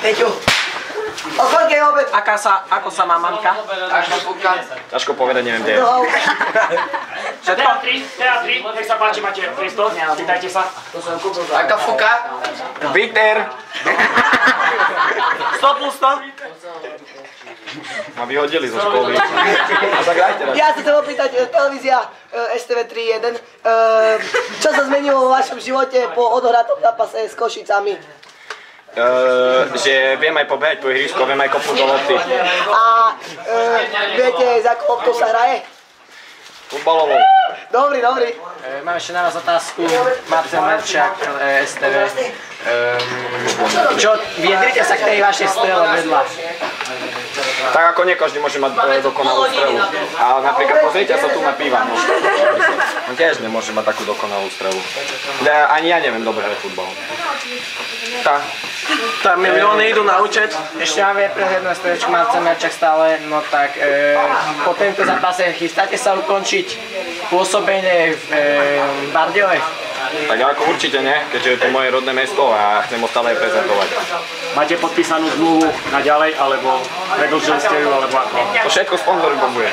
Peťo. O koľkej obed? Ako sa má mamka? Ťažko povedať, neviem, kde je. Teatri, nech sa páči, máte priestor, spýtajte sa. Aká fuka? Bitter! 100 plus 100? Ma vyhodili zo školy. A tak dajte raz. Ja sa chcem opýtať, televízia STV 3.1. Čo sa zmenilo vo vašom živote po odohratom zápase s Košicami? Že viem aj pobehať po ihrisku, viem aj kopnúť do lopty. A viete, za koho to sa hraje? Futbalovou. Dobrý. Mám ešte na vás otázku. Marcel Merčák, STV. Čo, vyjadrite sa k tej vašej strele vedľa? Tak ako nie každý môže mať dokonalú strelu. Ale napríklad pozrite sa tu na piva. No. On tiež nemôže mať takú dokonalú strelu. Ani ja neviem dobre hrať futbal. Tá milióny idú na účet. Ešte máme prehľadné stredičku Marcel Merčák stále. No tak po tento zápase chystáte sa ukončiť pôsobenie v Bardejove? Tak ako určite nie, keďže je to moje rodné mesto a chcem ho stále reprezentovať. Máte podpísanú zmluvu na ďalej, alebo predĺžili ste ju, alebo ako? To všetko sponzor bombuje.